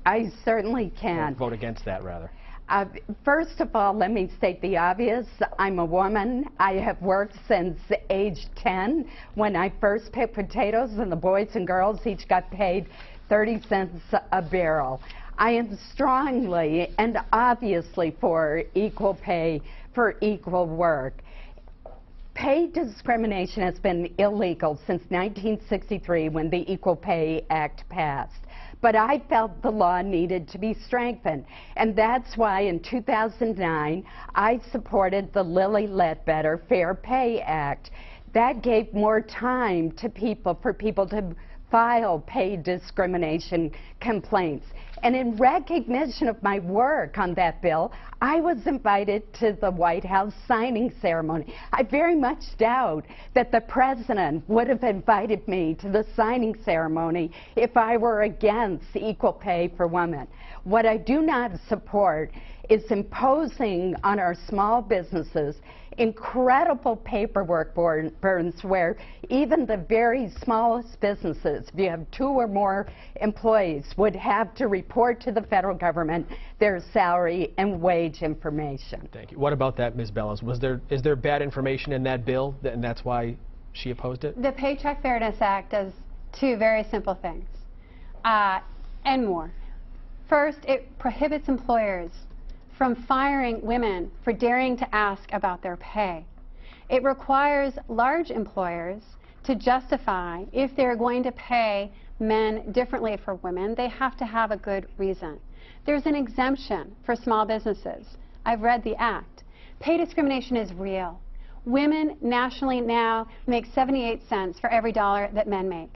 Speaker 4: I certainly can.
Speaker 2: Or vote against that, rather.
Speaker 4: First of all, let me state the obvious. I'm a woman. I have worked since age 10 when I first picked potatoes, and the boys and girls each got paid 30 cents a barrel. I am strongly and obviously for equal pay for equal work. Pay discrimination has been illegal since 1963 when the Equal Pay Act passed. But I felt the law needed to be strengthened. And that's why in 2009, I supported the Lilly Ledbetter Fair Pay Act. That gave more time to for people to file pay discrimination complaints. And in recognition of my work on that bill, I was invited to the White House signing ceremony. I very much doubt that the president would have invited me to the signing ceremony if I were against equal pay for women. What I do not support is imposing on our small businesses incredible paperwork burdens where even the very smallest businesses, if you have 2 or more employees, would have to report to the federal government their salary and wage information.
Speaker 2: Thank you. What about that, Ms. Bellows? Is there bad information in that bill, and that's why she opposed it?
Speaker 3: The Paycheck Fairness Act does 2 very simple things, and more. First, it prohibits employers from firing women for daring to ask about their pay. It requires large employers to justify if they're going to pay men differently for women, they have to have a good reason. There's an exemption for small businesses. I've read the act. Pay discrimination is real. Women nationally now make 78 cents for every dollar that men make.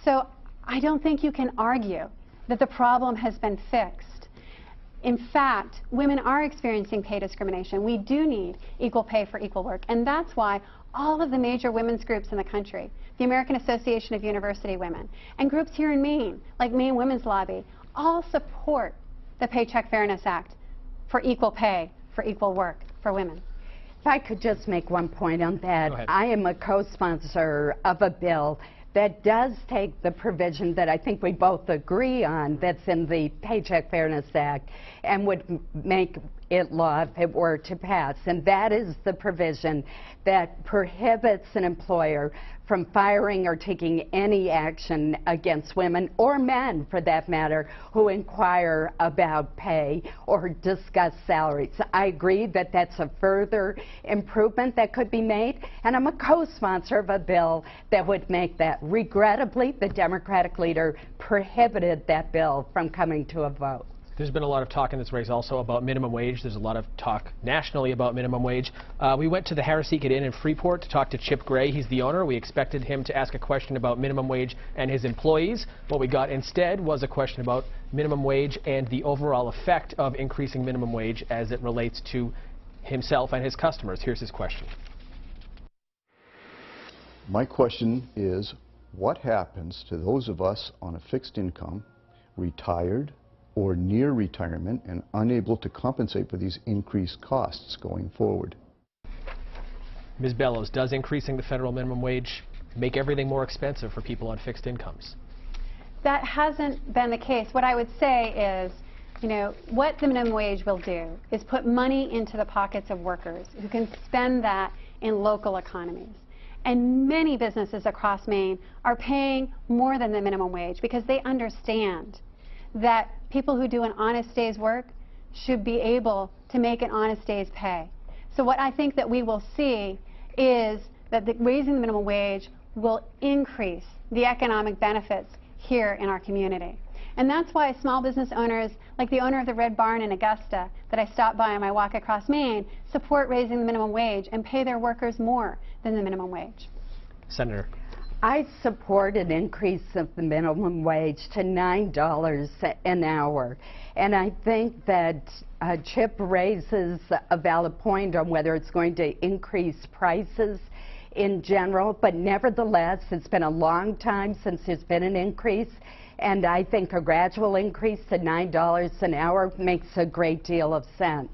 Speaker 3: So I don't think you can argue that the problem has been fixed In fact, women are experiencing pay discrimination. We do need equal pay for equal work, and that's why all of the major women's groups in the country, the American Association of University Women, and groups here in Maine, like Maine Women's Lobby, all support the Paycheck Fairness Act for equal pay for equal work for women.
Speaker 4: If I could just make one point on that.
Speaker 2: Go ahead.
Speaker 4: I am a co-sponsor of a bill that does take the provision that I think we both agree on that's in the Paycheck Fairness Act and would make it law if it were to pass. And that is the provision that prohibits an employer from firing or taking any action against women or men, for that matter, who inquire about pay or discuss salaries. I agree that that's a further improvement that could be made, and I'm a co-sponsor of a bill that would make that. Regrettably, the Democratic leader prohibited that bill from coming to a vote.
Speaker 2: There's been a lot of talk in this race also about minimum wage. There's a lot of talk nationally about minimum wage. We went to the Harrisseekit Inn in Freeport to talk to Chip Gray. He's the owner. We expected him to ask a question about minimum wage and his employees. What we got instead was a question about minimum wage and the overall effect of increasing minimum wage as it relates to himself and his customers. Here's his question.
Speaker 7: My question is, what happens to those of us on a fixed income, retired, or near retirement and unable to compensate for these increased costs going forward?
Speaker 2: Ms. Bellows, does increasing the federal minimum wage make everything more expensive for people on fixed incomes?
Speaker 3: That hasn't been the case. What I would say is, what the minimum wage will do is put money into the pockets of workers who can spend that in local economies. And many businesses across Maine are paying more than the minimum wage because they understand that people who do an honest day's work should be able to make an honest day's pay. So what I think that we will see is that raising the minimum wage will increase the economic benefits here in our community. And that's why small business owners, like the owner of the Red Barn in Augusta that I stopped by on my walk across Maine, support raising the minimum wage and pay their workers more than the minimum wage.
Speaker 2: Senator.
Speaker 4: I support an increase of the minimum wage to $9 an hour. And I think that Chip raises a valid point on whether it's going to increase prices in general, but nevertheless, it's been a long time since there's been an increase, and I think a gradual increase to $9 an hour makes a great deal of sense.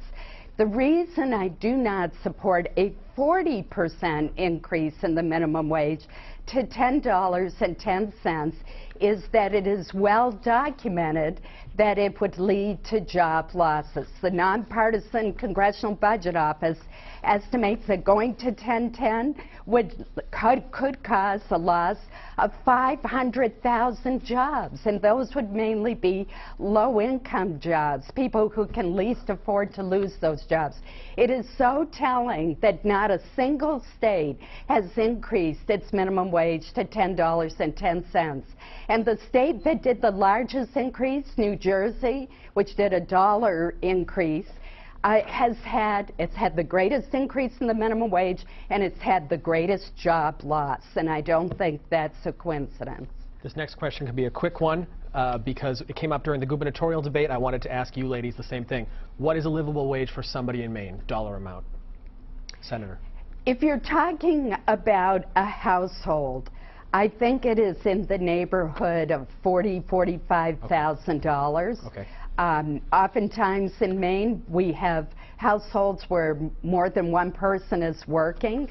Speaker 4: The reason I do not support a 40% increase in the minimum wage to $10.10 is that it is well documented that it would lead to job losses. The Nonpartisan Congressional Budget Office estimates that going to 1010 could cause a loss of 500,000 jobs, and those would mainly be low-income jobs, people who can least afford to lose those jobs. It is so telling that not a single state has increased its minimum wage to $10.10. And the state that did the largest increase, New Jersey, which did a $1 increase, it's had the greatest increase in the minimum wage, and it's had the greatest job loss, and I don't think that's a coincidence.
Speaker 2: This next question can be a quick one because it came up during the gubernatorial debate. I wanted to ask you ladies the same thing. What is a livable wage for somebody in Maine, dollar amount? Senator.
Speaker 4: If you're talking about a household, I think it is in the neighborhood of $45,000.
Speaker 2: Okay.
Speaker 4: Oftentimes in Maine, we have households where more than one person is working.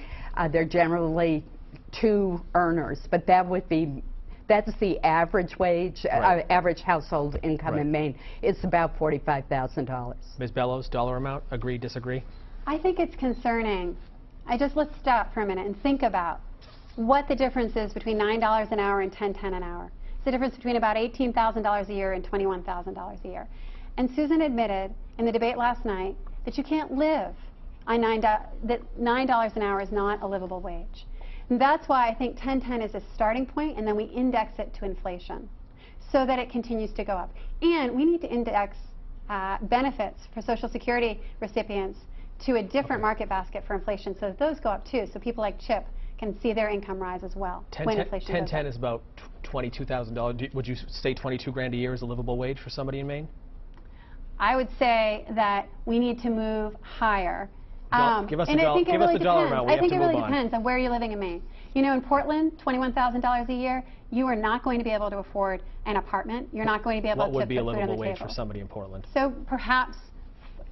Speaker 4: They're generally two earners, but that's the average wage,
Speaker 2: right.
Speaker 4: Average household income
Speaker 2: right.
Speaker 4: in Maine. It's about $45,000.
Speaker 2: Ms. Bellows, dollar amount, agree, disagree?
Speaker 3: I think it's concerning. Let's stop for a minute and think about what the difference is between $9 an hour and $10.10 an hour. It's the difference between about $18,000 a year and $21,000 a year. And Susan admitted in the debate last night that you can't live on that $9 an hour is not a livable wage. And that's why I think 1010 is a starting point, and then we index it to inflation so that it continues to go up. And we need to index benefits for Social Security recipients to a different market basket for inflation, so those go up too, so people like Chip can see their income rise as well when inflation goes up.
Speaker 2: 1010 is about $22,000. Would you say 22 grand a year is a livable wage for somebody in Maine?
Speaker 3: I would say that we need to move higher.
Speaker 2: Give us the
Speaker 3: and I think it really
Speaker 2: dollar
Speaker 3: depends.
Speaker 2: amount. We
Speaker 3: I
Speaker 2: have
Speaker 3: think
Speaker 2: to
Speaker 3: it really
Speaker 2: move on.
Speaker 3: depends on where you're living in Maine. You know, in Portland, $21,000 a year, you are not going to be able to afford an apartment. You're not going to be able
Speaker 2: What
Speaker 3: to
Speaker 2: would
Speaker 3: put
Speaker 2: be a
Speaker 3: food on
Speaker 2: livable
Speaker 3: the
Speaker 2: wage
Speaker 3: table.
Speaker 2: for somebody in Portland?
Speaker 3: So perhaps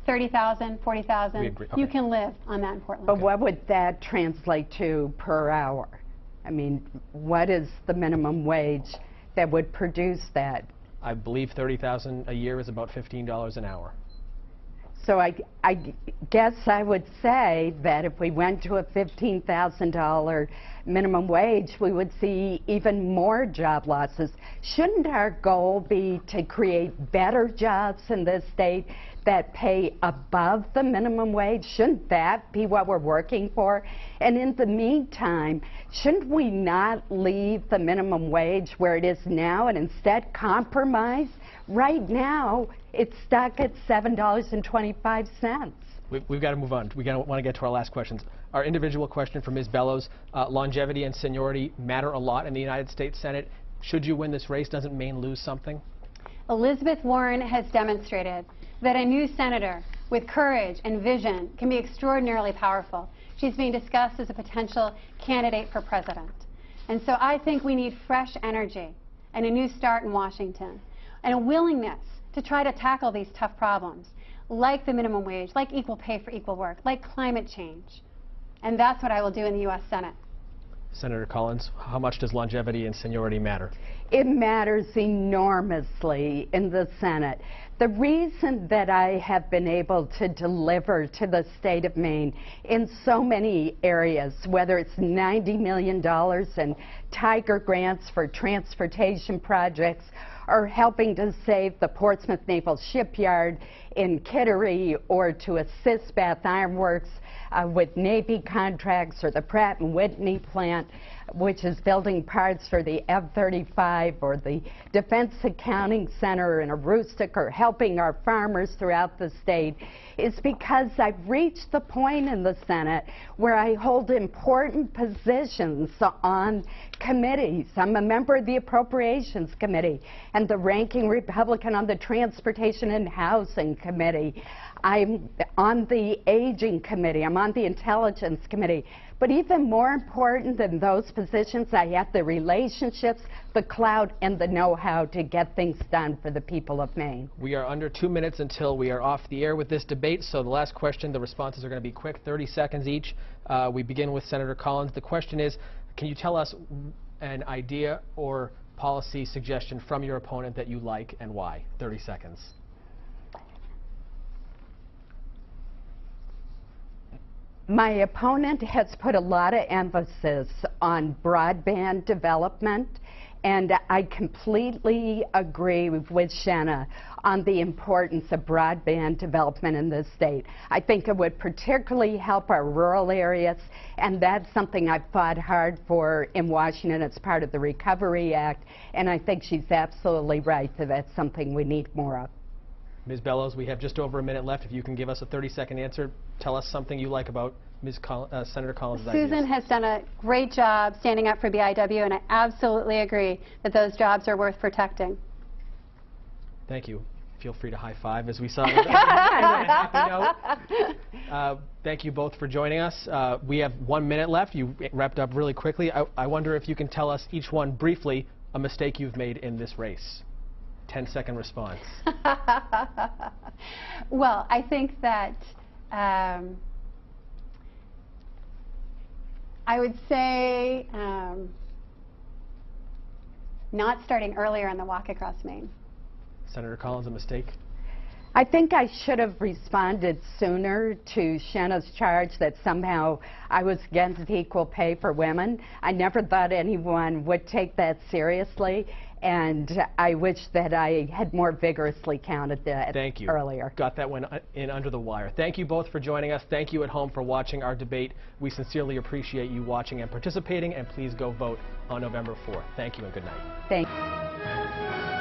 Speaker 3: $30,000,
Speaker 2: We
Speaker 3: $40,000.
Speaker 2: agree.
Speaker 3: You
Speaker 2: Okay.
Speaker 3: can live on that in Portland.
Speaker 4: But what would that translate to per hour? I mean, what is the minimum wage that would produce that?
Speaker 2: I believe $30,000 a year is about $15 an hour.
Speaker 4: So I guess I would say that if we went to a $15,000 minimum wage, we would see even more job losses. Shouldn't our goal be to create better jobs in this state that pay above the minimum wage? Shouldn't that be what we're working for? And in the meantime, shouldn't we not leave the minimum wage where it is now and instead compromise? Right now, it's stuck at $7.25.
Speaker 2: We've got to move on. We want to get to our last questions. Our individual question for Ms. Bellows: longevity and seniority matter a lot in the United States Senate. Should you win this race, doesn't Maine lose something?
Speaker 3: Elizabeth Warren has demonstrated that a new senator with courage and vision can be extraordinarily powerful. She's being discussed as a potential candidate for president. And so I think we need fresh energy and a new start in Washington and a willingness to try to tackle these tough problems, like the minimum wage, like equal pay for equal work, like climate change. And that's what I will do in the U.S. Senate.
Speaker 2: Senator Collins, how much does longevity and seniority matter?
Speaker 4: It matters enormously in the Senate. The reason that I have been able to deliver to the state of Maine in so many areas, whether it's $90 million in Tiger grants for transportation projects, or helping to save the Portsmouth Naval Shipyard in Kittery, or to assist Bath Iron Works with Navy contracts, or the Pratt & Whitney plant, which is building parts for the F-35, or the Defense Accounting Center in Aroostook, or helping our farmers throughout the state, is because I've reached the point in the Senate where I hold important positions on committees. I'm a member of the Appropriations Committee and the ranking Republican on the Transportation and Housing Committee. I'm on the Aging Committee. I'm on the Intelligence Committee. But even more important than those positions, I have the relationships, the clout, and the know-how to get things done for the people of Maine.
Speaker 2: We are under 2 minutes until we are off the air with this debate, so the last question, the responses are going to be quick, 30 seconds each. We begin with Senator Collins. The question is, can you tell us an idea or policy suggestion from your opponent that you like and why? 30 seconds.
Speaker 4: My opponent has put a lot of emphasis on broadband development, and I completely agree with Shanna on the importance of broadband development in this state. I think it would particularly help our rural areas, and that's something I've fought hard for in Washington. It's part of the Recovery Act, and I think she's absolutely right that that's something we need more of.
Speaker 2: Ms. Bellows, we have just over a minute left. If you can give us a 30-second answer, tell us something you like about Senator Collins' ideas.
Speaker 3: Susan has done a great job standing up for BIW, and I absolutely agree that those jobs are worth protecting.
Speaker 2: Thank you. Feel free to high five as we saw. Happy note. Thank you both for joining us. We have 1 minute left. You wrapped up really quickly. I wonder if you can tell us each one briefly a mistake you've made in this race. 10-second response.
Speaker 3: Well, I think that I would say not starting earlier on the walk across Maine.
Speaker 2: Senator Collins, a mistake?
Speaker 4: I think I should have responded sooner to Shanna's charge that somehow I was against equal pay for women. I never thought anyone would take that seriously, and I wish that I had more vigorously counted that earlier.
Speaker 2: Got that one in under the wire. Thank you both for joining us. Thank you at home for watching our debate. We sincerely appreciate you watching and participating, and please go vote on November 4th. Thank you and good night.
Speaker 4: Thank you.